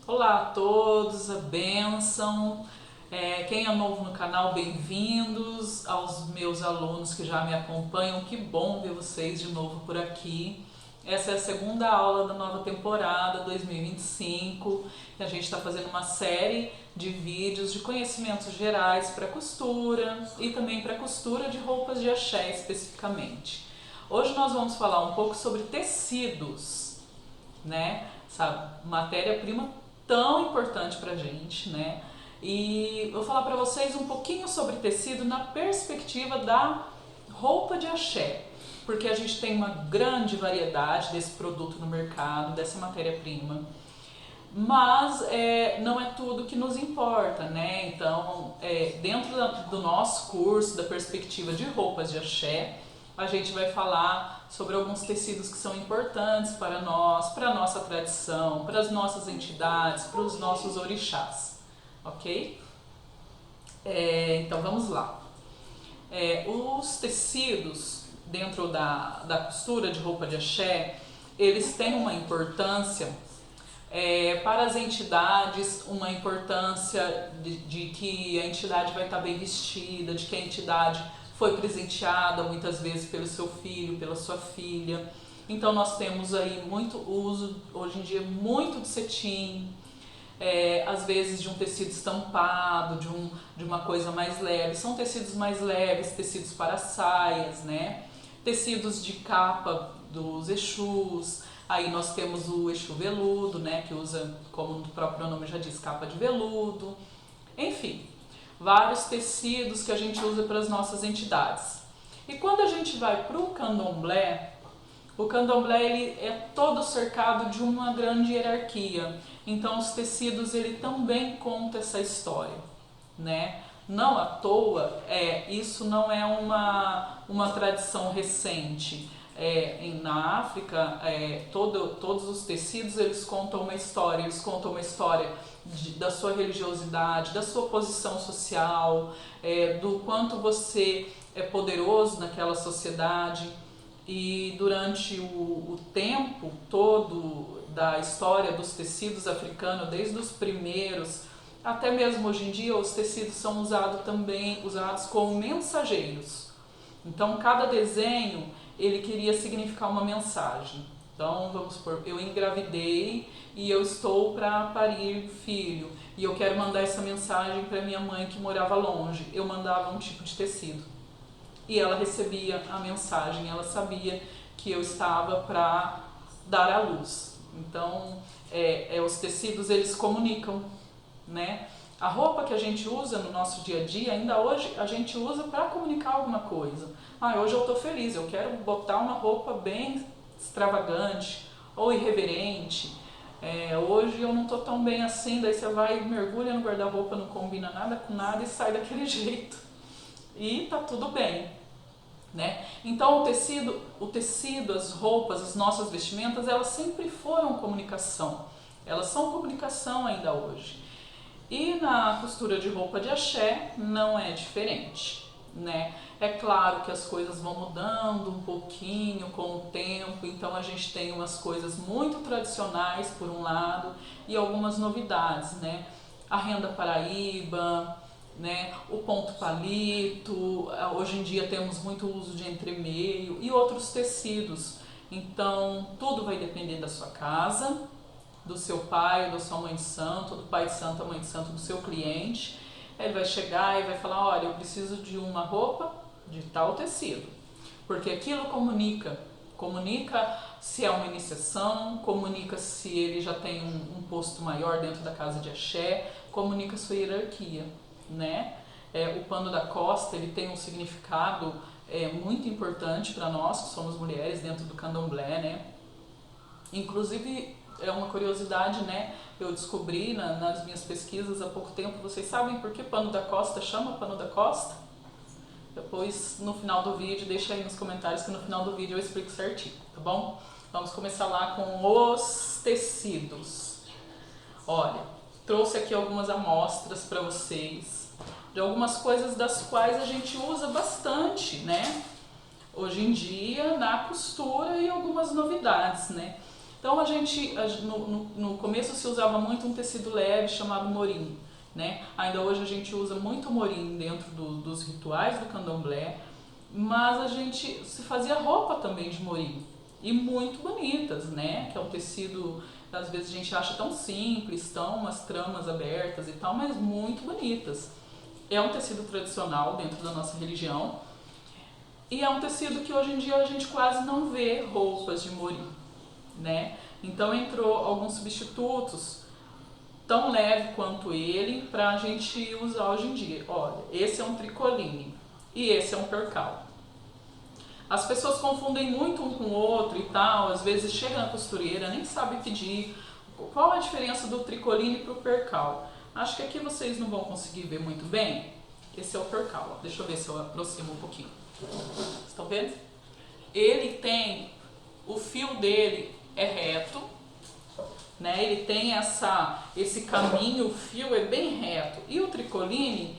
Olá a todos, a bênção. Quem é novo no canal, bem-vindos. Aos meus alunos que já me acompanham, que bom ver vocês de novo por aqui. Essa é a segunda aula da nova temporada 2025 e a gente está fazendo uma série de vídeos de conhecimentos gerais para costura e também para costura de roupas de axé especificamente. Hoje nós vamos falar um pouco sobre tecidos, né? Essa matéria-prima tão importante pra gente, né? E vou falar pra vocês um pouquinho sobre tecido na perspectiva da roupa de axé, porque a gente tem uma grande variedade desse produto no mercado, dessa matéria-prima, mas não é tudo que nos importa, né? Então, dentro do nosso curso, da perspectiva de roupas de axé, a gente vai falar sobre alguns tecidos que são importantes para nós, para a nossa tradição, para as nossas entidades, para os nossos orixás, ok? Então vamos lá. Os tecidos dentro da costura de roupa de axé, eles têm uma importância para as entidades, uma importância de que a entidade vai estar bem vestida, de que a entidade foi presenteada muitas vezes pelo seu filho, pela sua filha. Então nós temos aí muito uso, hoje em dia, muito de cetim, às vezes de um tecido estampado, de uma coisa mais leve. São tecidos mais leves, tecidos para saias, né? Tecidos de capa dos exus. Aí nós temos o exu veludo, né? Que usa, como o próprio nome já diz, capa de veludo. Enfim, vários tecidos que a gente usa para as nossas entidades. E quando a gente vai para o candomblé, ele é todo cercado de uma grande hierarquia. Então os tecidos, ele também conta essa história, né? Não à toa, isso não é uma tradição recente. Na África, todos os tecidos, eles contam uma história, da sua religiosidade, da sua posição social, do quanto você é poderoso naquela sociedade. E durante o tempo todo da história dos tecidos africanos, desde os primeiros, até mesmo hoje em dia, os tecidos são usados como mensageiros. Então cada desenho, ele queria significar uma mensagem. Então vamos supor, eu engravidei e eu estou para parir filho e eu quero mandar essa mensagem para minha mãe que morava longe. Eu mandava um tipo de tecido e ela recebia a mensagem, ela sabia que eu estava para dar à luz. Então os tecidos, eles comunicam, né? A roupa que a gente usa no nosso dia a dia, ainda hoje a gente usa para comunicar alguma coisa. Hoje eu estou feliz, eu quero botar uma roupa bem extravagante ou irreverente. Hoje eu não estou tão bem assim, daí você vai, mergulha no guarda-roupa, não combina nada com nada e sai daquele jeito. E tá tudo bem, né? Então o tecido, as roupas, as nossas vestimentas, elas sempre foram comunicação. Elas são comunicação ainda hoje. E na costura de roupa de axé não é diferente, né? É claro que as coisas vão mudando um pouquinho com o tempo, então a gente tem umas coisas muito tradicionais por um lado e algumas novidades, né? A renda paraíba, né? O ponto palito, hoje em dia temos muito uso de entremeio e outros tecidos. Então tudo vai depender da sua casa, do seu pai, da sua mãe de santo, do pai de santo, da mãe de santo, do seu cliente. Ele vai chegar e vai falar, olha, eu preciso de uma roupa de tal tecido, porque aquilo comunica se é uma iniciação, comunica se ele já tem um posto maior dentro da casa de axé, comunica a sua hierarquia, né? O pano da costa, ele tem um significado muito importante para nós que somos mulheres dentro do candomblé, né? Inclusive, é uma curiosidade, né? Eu descobri nas minhas pesquisas há pouco tempo. Vocês sabem por que pano da costa chama pano da costa? Depois, no final do vídeo, deixa aí nos comentários que no final do vídeo eu explico certinho, tá bom? Vamos começar lá com os tecidos. Olha, trouxe aqui algumas amostras para vocês de algumas coisas das quais a gente usa bastante, né? Hoje em dia, na costura, e algumas novidades, né? Então no começo se usava muito um tecido leve chamado morim, né? Ainda hoje a gente usa muito morim dentro dos rituais do candomblé, mas a gente se fazia roupa também de morim, e muito bonitas, né? Que é um tecido, às vezes a gente acha tão simples, tão umas tramas abertas e tal, mas muito bonitas. É um tecido tradicional dentro da nossa religião e é um tecido que hoje em dia a gente quase não vê roupas de morim, né? Então entrou alguns substitutos tão leve quanto ele pra gente usar hoje em dia. Olha, esse é um tricoline e esse é um percal. As pessoas confundem muito um com o outro e tal, às vezes chega na costureira, nem sabe pedir qual a diferença do tricoline para o percal. Acho que aqui vocês não vão conseguir ver muito bem. Esse é o percal, ó. Deixa eu ver se eu aproximo um pouquinho. Vocês estão vendo? Ele tem, o fio dele é reto, né? Ele tem esse caminho, o fio é bem reto. E o tricoline,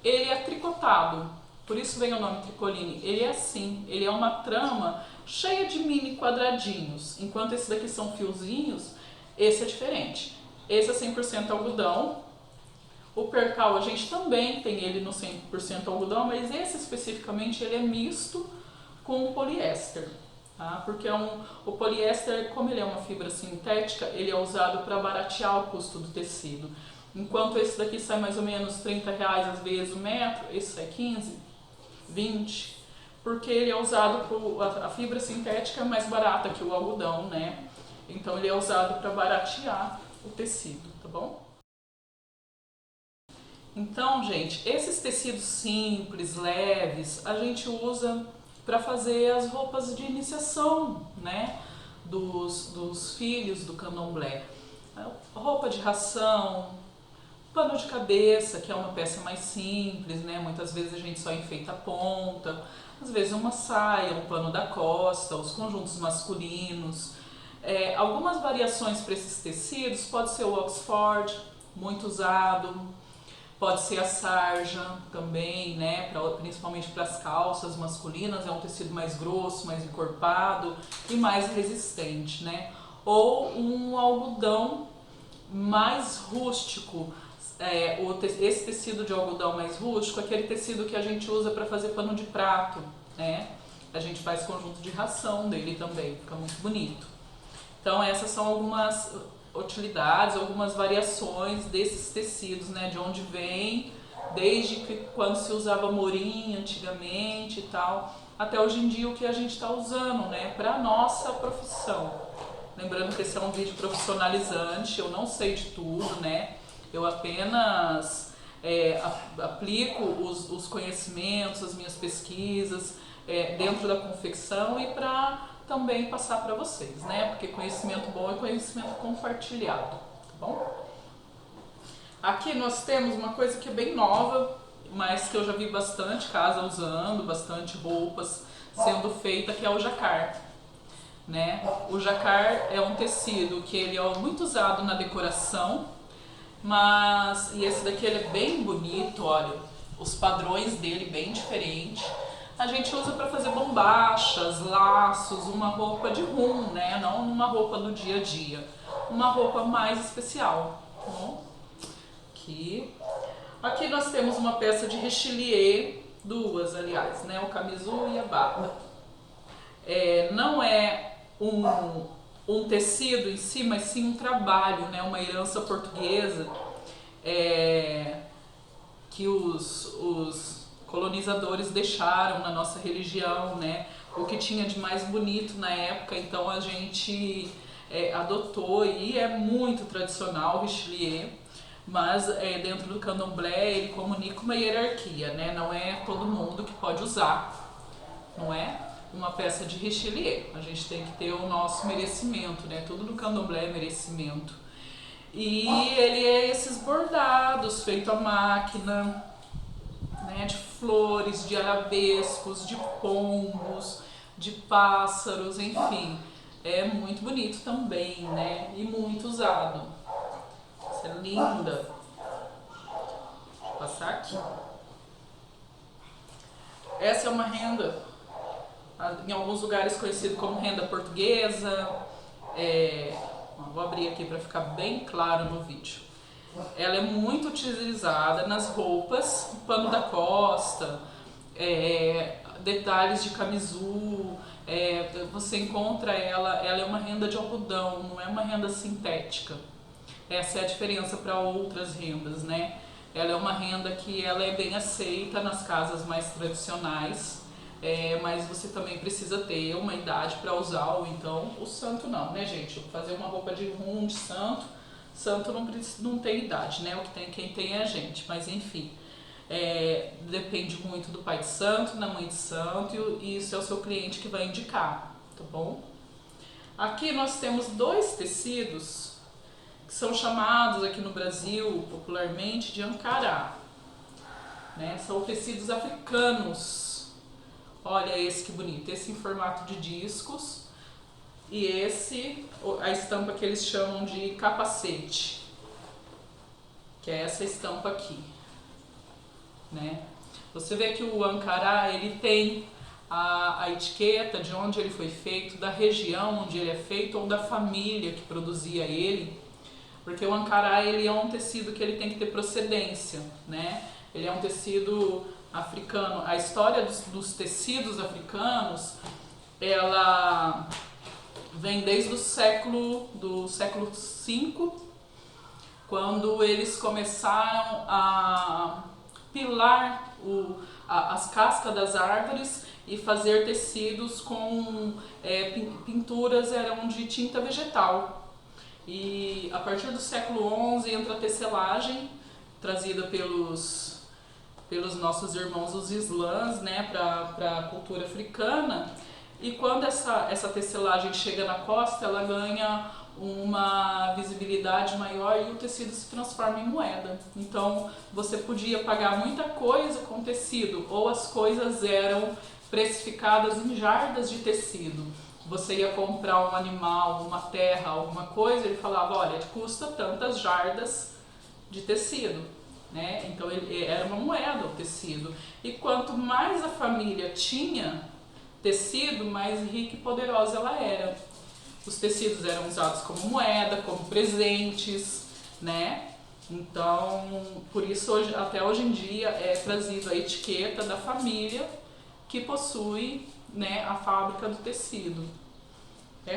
ele é tricotado. Por isso vem o nome tricoline. Ele é assim, ele é uma trama cheia de mini quadradinhos. Enquanto esse daqui são fiozinhos, esse é diferente. Esse é 100% algodão. O percal a gente também tem ele no 100% algodão, mas esse especificamente ele é misto com poliéster. Tá? Porque o poliéster, como ele é uma fibra sintética, ele é usado para baratear o custo do tecido. Enquanto esse daqui sai mais ou menos R$30 às vezes o metro, esse sai 15, 20, porque ele é usado a fibra sintética é mais barata que o algodão, né? Então ele é usado para baratear o tecido, tá bom? Então, gente, esses tecidos simples, leves, a gente usa para fazer as roupas de iniciação, né? Dos filhos do candomblé. Roupa de ração, pano de cabeça, que é uma peça mais simples, né? Muitas vezes a gente só enfeita a ponta, às vezes uma saia, um pano da costa, os conjuntos masculinos. Algumas variações para esses tecidos, pode ser o Oxford, muito usado, pode ser a sarja também, né? Principalmente para as calças masculinas, é um tecido mais grosso, mais encorpado e mais resistente, né? Ou um algodão mais rústico. Esse tecido de algodão mais rústico é aquele tecido que a gente usa para fazer pano de prato, né? A gente faz conjunto de ração dele também, fica muito bonito. Então essas são algumas utilidades, algumas variações desses tecidos, né? De onde vem, desde que quando se usava morim antigamente e tal, até hoje em dia o que a gente está usando, né? Para nossa profissão. Lembrando que esse é um vídeo profissionalizante, eu não sei de tudo, né? Eu apenas aplico os conhecimentos, as minhas pesquisas dentro da confecção e para também passar para vocês, né? Porque conhecimento bom é conhecimento compartilhado, tá bom? Aqui nós temos uma coisa que é bem nova, mas que eu já vi bastante casa usando, bastante roupas sendo feita, que é o jacar. Né? O jacar é um tecido que ele é muito usado na decoração, e esse daqui ele é bem bonito, olha, os padrões dele bem diferentes. A gente usa para fazer bombachas, laços, uma roupa de rum, né? Não uma roupa do dia a dia, uma roupa mais especial. Tá bom? Aqui nós temos uma peça de rechilier, duas aliás, né? O camisu e a barra. Não é um tecido em si, mas sim um trabalho, né? Uma herança portuguesa que os colonizadores deixaram na nossa religião, né? O que tinha de mais bonito na época, então a gente adotou e é muito tradicional o rechilier, mas dentro do candomblé ele comunica uma hierarquia, né? Não é todo mundo que pode usar, não é? Uma peça de rechilier, a gente tem que ter o nosso merecimento, né? Tudo no candomblé é merecimento. E ele é esses bordados feito à máquina, né? De flores, de arabescos, de pombos, de pássaros, enfim. É muito bonito também, né? E muito usado. Essa é linda. Deixa eu passar aqui. Essa é uma renda, em alguns lugares conhecido como renda portuguesa, Vou abrir aqui para ficar bem claro no vídeo. Ela é muito utilizada nas roupas, pano da costa, detalhes de camisul. Você encontra ela é uma renda de algodão, não é uma renda sintética. Essa é a diferença para outras rendas, né? Ela é uma renda que ela é bem aceita nas casas mais tradicionais, mas você também precisa ter uma idade para usar, ou então o santo não, né, gente? Fazer uma roupa de rum de santo não tem idade, né? O que tem, quem tem é a gente, mas enfim. Depende muito do pai de santo, da mãe de santo, e isso é o seu cliente que vai indicar, tá bom? Aqui nós temos dois tecidos que são chamados aqui no Brasil popularmente de Ancará, né? São tecidos africanos. Olha esse que bonito, esse em formato de discos e esse, a estampa que eles chamam de capacete, que é essa estampa aqui, né? Você vê que o Ancará, ele tem a etiqueta de onde ele foi feito, da região onde ele é feito ou da família que produzia ele, porque o Ancará, ele é um tecido que ele tem que ter procedência, né? Ele é um tecido africano. A história dos tecidos africanos, ela vem desde o século V, quando eles começaram a pilar as cascas das árvores e fazer tecidos com pinturas eram de tinta vegetal. E a partir do século XI entra a tecelagem, trazida pelos nossos irmãos os islãs, né, para a cultura africana. E quando essa tecelagem chega na costa, ela ganha uma visibilidade maior e o tecido se transforma em moeda. Então você podia pagar muita coisa com tecido, ou as coisas eram precificadas em jardas de tecido. Você ia comprar um animal, uma terra, alguma coisa, ele falava, olha, custa tantas jardas de tecido, né? Então era uma moeda o tecido. E quanto mais a família tinha tecido, mais rica e poderosa ela era. Os tecidos eram usados como moeda, como presentes, né? Então, por isso até hoje em dia é trazido a etiqueta da família que possui, né, a fábrica do tecido.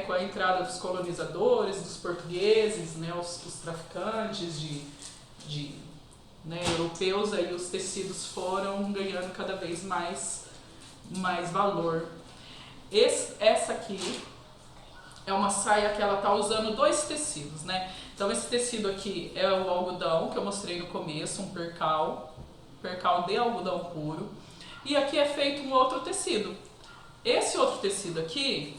Com a entrada dos colonizadores, dos portugueses, né, os traficantes né, europeus, aí os tecidos foram ganhando cada vez mais valor. Essa aqui é uma saia que ela está usando dois tecidos, né? Então esse tecido aqui é o algodão, que eu mostrei no começo, um percal de algodão puro. E aqui é feito um outro tecido. Esse outro tecido aqui,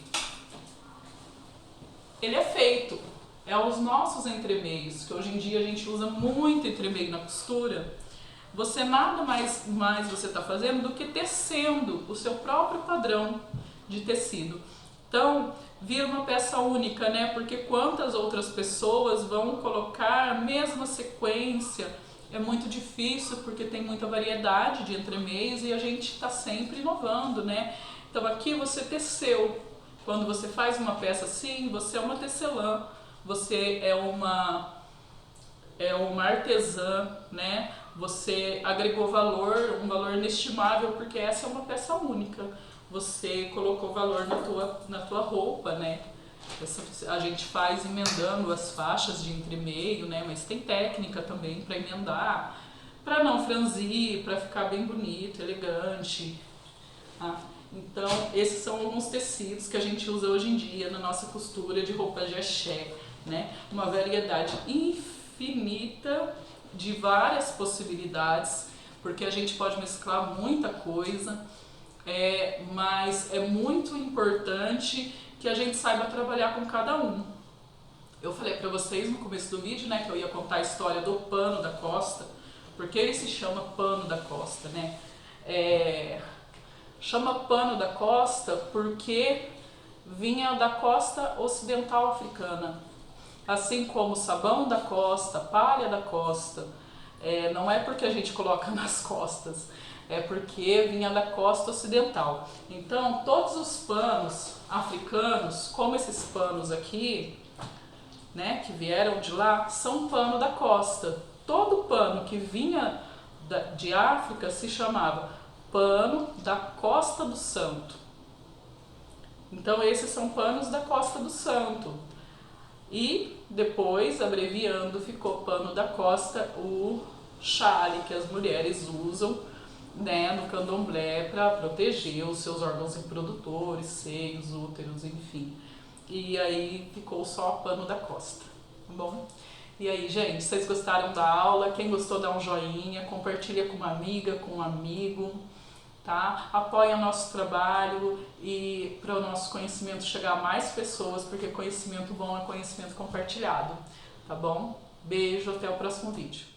ele é feito, os nossos entremeios, que hoje em dia a gente usa muito entremeio na costura. Você nada mais você está fazendo do que tecendo o seu próprio padrão de tecido. Então, vira uma peça única, né? Porque quantas outras pessoas vão colocar a mesma sequência? É muito difícil porque tem muita variedade de entremeios e a gente está sempre inovando, né? Então aqui você teceu. Quando você faz uma peça assim, você é uma tecelã, você é uma artesã, né? Você agregou valor, um valor inestimável, porque essa é uma peça única. Você colocou valor na tua roupa, né? A gente faz emendando as faixas de entremeio, né? Mas tem técnica também para emendar, para não franzir, para ficar bem bonito, elegante. Tá? Então, esses são alguns tecidos que a gente usa hoje em dia na nossa costura de roupa de axé, né? Uma variedade infinita de várias possibilidades, porque a gente pode mesclar muita coisa, mas é muito importante que a gente saiba trabalhar com cada um. Eu falei para vocês no começo do vídeo, né, que eu ia contar a história do pano da costa, porque ele se chama pano da costa, né? Chama pano da costa porque vinha da costa ocidental africana, assim como sabão da costa, palha da costa, Não é porque a gente coloca nas costas, é porque vinha da costa ocidental. Então, todos os panos africanos, como esses panos aqui, né, que vieram de lá, são pano da costa. Todo pano que vinha de África se chamava pano da Costa do Santo. Então, esses são panos da Costa do Santo. E depois, abreviando, ficou pano da costa, o chale que as mulheres usam, né, no candomblé para proteger os seus órgãos reprodutores, seios, úteros, enfim. E aí ficou só pano da costa, tá bom? E aí, gente, vocês gostaram da aula? Quem gostou, dá um joinha, compartilha com uma amiga, com um amigo, tá? Apoia o nosso trabalho e para o nosso conhecimento chegar a mais pessoas, porque conhecimento bom é conhecimento compartilhado, tá bom? Beijo, até o próximo vídeo.